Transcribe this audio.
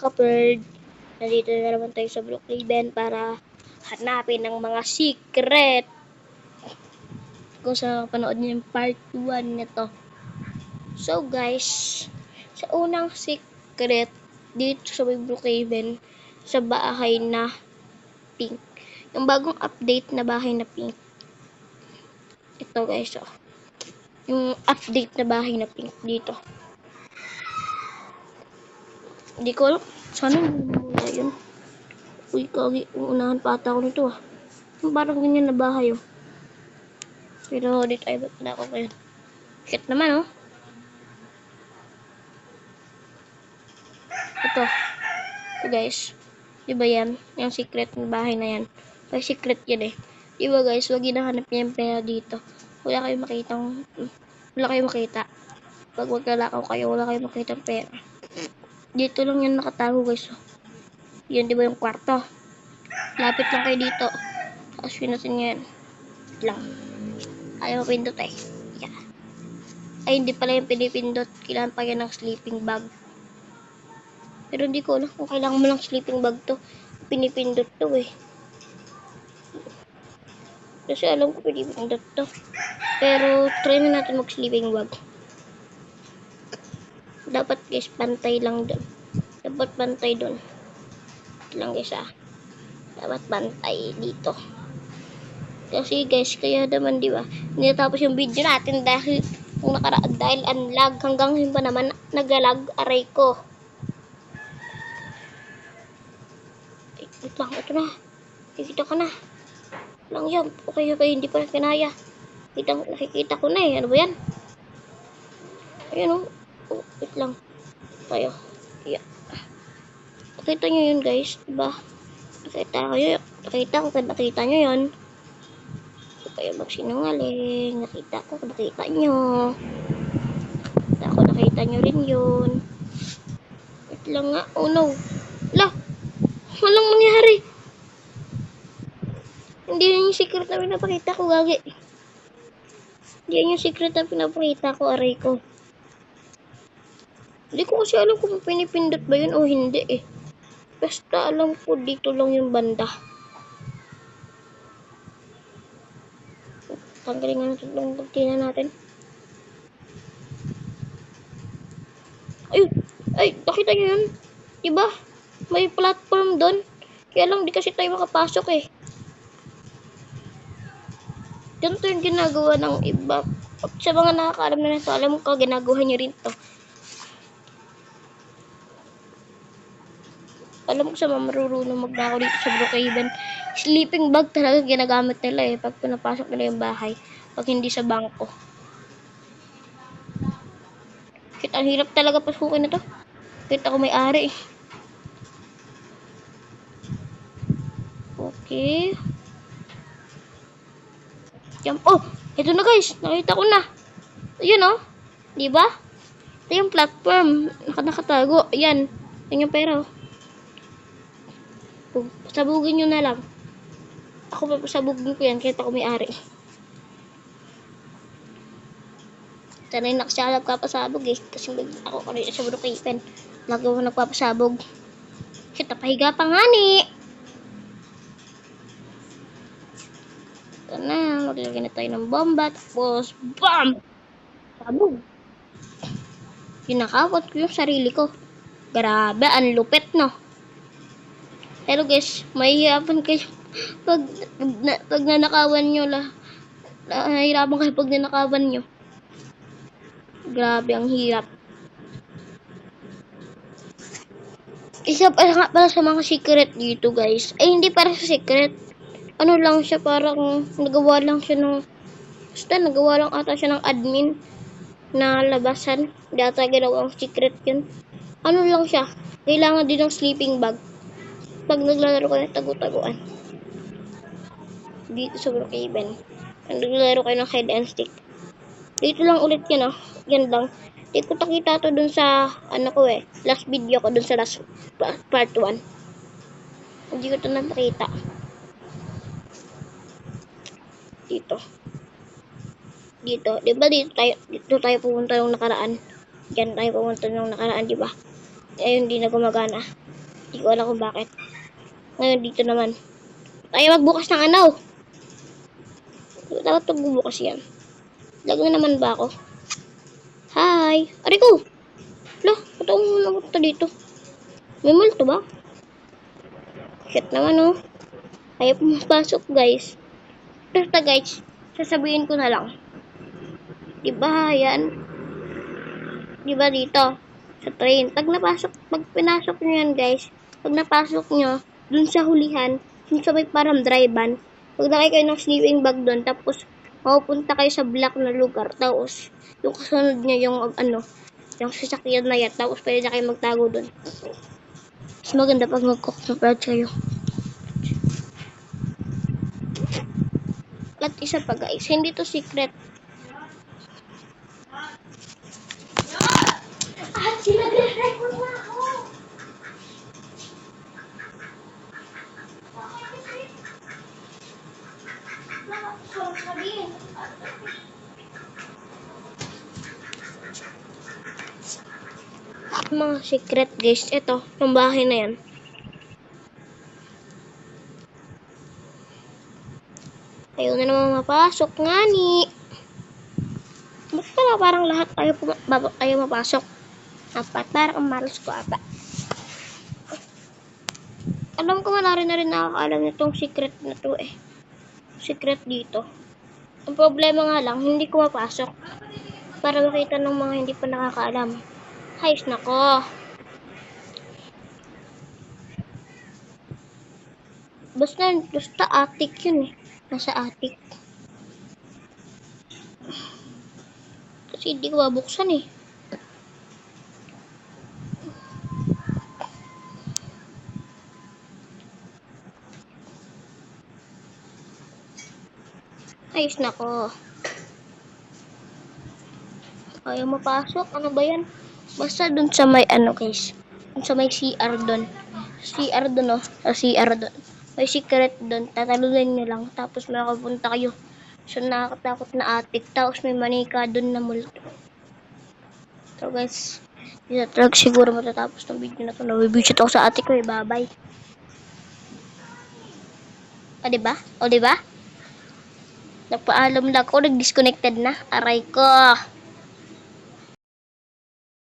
kaperd. Nandito na naman tayo sa Brookhaven para hanapin ng mga secret. Kung sa panood niyo yung part 1 nito. So guys, sa unang secret dito sa Brookhaven, sa bahay na pink. Yung bagong update na bahay na pink. Ito guys, oh. Yung update na bahay na pink dito. Hindi ko alam. Sana hindi muna yun. Uy, kagi. Uunahan pa ata ako nito ah. Yung parang ganyan na bahay oh. Pero dito ay ba't na ako ngayon. Shit naman oh. Ito. Ito guys. Diba yan? Yung secret na bahay na yan. May secret yan eh. Diba guys? Huwag hinahanap niya yung pera dito. Wala kayong makitang... Wala kayong makita. Pag maglalakaw kayo, wala kayong makitang pera. Dito lang yan nakatago guys. Yan diba yung kwarto? Lapit lang kayo dito. Tapos pinasin nyo yan. Lang. Ayaw pindot eh. Yeah. Ay, hindi pala yung pinipindot. Kailangan pa yan ng sleeping bag. Pero hindi ko alam kung kailangan mo ng sleeping bag to. Pinipindot to eh. Kasi alam ko pinipindot to. Pero try na natin mag sleeping bag. Dapat guys, pantay lang doon. Dapat pantay doon. Ito lang guys ah. Dapat pantay dito. Kasi guys, kaya naman di ba, hindi natapos yung video natin dahil kung dahil unlag hanggang yun pa naman naglalag aray ko. Wait lang, ito na. Nakikita ko na. Lang yan. Okay, hindi pa kinaya. Nakikita ko na eh. Ano ba yan? Ayun oh. Oh, wait lang. Tayo. Yeah. Nakita nyo yun guys, diba? Nakita nyo yun. Kayo magsinungaling. Nakita nyo. Nakita nyo rin yun. Wait lang nga. Oh no. Walang mangyari. Hindi yun yung secret na pinapakita ko, gagi. Hindi yun yung secret na pinapakita ko, aray ko. Hindi ko kasi alam kung pinipindot ba yun o hindi eh. Basta alam ko dito lang yung banda. Tanggalin nga natin itong pagtina natin. Ayun! Ay! Nakita nyo yun? Diba? May platform doon. Kaya lang di kasi tayo makapasok eh. Ganito yung ginagawa ng iba. Sa mga nakakaalam na nito, alam ko ginagawa nyo rin to. Alam ko sa mga marurunong magnakaw dito sa Brookhaven. Sleeping bag talaga ginagamit nila eh. Pag pinapasok nila yung bahay. Pag hindi sa bangko. Shit, ang hirap talaga pasukin na to. Kita ko may ari eh. Okay. Jump. Oh! Ito na guys. Nakita ko na. Ayan oh. Diba? Ito yung platform. Nakatago. Ayan. Ayan yung pera oh. Pasabugin nyo na lang. Ako papasabugin ko yan. Kita ko may ari. Sanay na kasi nagpapasabog eh. Kasi ako kanina sa Brookhaven. Lagi ako nagpapasabog. Shit, napahiga pa nga ni. Ito na. Maglagay na tayo ng bomba. Tapos, BAM! Sabog. Kinakawat ko yung sarili ko. Grabe, ang lupit no. Pero guys, mahihirapan kayo pag nanakawan nyo lah. Nahihirapan kayo pag nanakawan nyo. Grabe, ang hirap. Isa pala sa mga secret dito guys. Ay, hindi para sa secret. Ano lang siya, parang nagawa lang siya ng... Basta nagawa lang ata siya ng admin na labasan. Data ginawang secret yun. Ano lang siya. Kailangan din ng sleeping bag. Pag naglalaro kayo ng tagu-taguan. Dito sa Brookhaven. Pag naglalaro kayo ng hide and stick. Dito lang ulit yun oh. Yan lang. Hindi ko nakita to dun sa ano ko eh. Last video ko dun sa last part 1. Hindi ko to nakita. Dito. Diba dito tayo pumunta nung nakaraan. Diyan tayo pumunta nung nakaraan, diba? Ayun, hindi na gumagana. Hindi ko alam kung bakit. Ngayon, dito naman. Ayaw magbukas ng ano. Dapat magbubukas yan. Lag na naman ba ako? Hi! Ari ko! Lah, patawang mo naman dito. May multo ba? Shit naman oh. Ayaw pumapasok guys. Basta guys, sasabihin ko na lang. Diba yan? Diba dito? Sa train. Pag pinasok nyo yan guys, pag napasok nyo, dun sa hulihan, dun sa may parang drive-ban, maglagay kayo ng sleeping bag dun, tapos mapupunta kayo sa black na lugar, tapos yung kasunod nyo yung yung sasakyan na yan, tapos pwede na kayo magtago dun. Mas maganda pag mag-cook ng kayo. At isa pa guys, hindi to secret. At sila nag-record na ako! Mga secret guys, ito, yung bahay na yan. Ayaw na naman mapasok nga ni. Ba't pala parang lahat ayaw mapasok? Apat, parang ang malas ko ata. Alam ko na rin nakakaalam nitong secret na to eh. Secret dito. Ang problema nga lang, hindi ko mapasok. Para makita ng mga hindi pa nakakaalam. Hayos nako. Basta attic yun eh. Nasa attic. Kasi hindi ko mabuksan eh. Ayos na ko. Ayaw mapasok. Ano ba yan? Basta dun sa may guys. Dun sa may CR dun. CR dun oh. Sa CR dun. May secret dun. Tatalunan nyo lang. Tapos makapunta kayo sa nakakatakot na attic. Tapos may manika dun na multo. So guys, hindi na siguro matatapos ng video na to. Nabibidyo ako sa attic ko eh. Bye-bye. O diba? O diba? Nagpaalam na ako. Nag-disconnected na. Aray ko.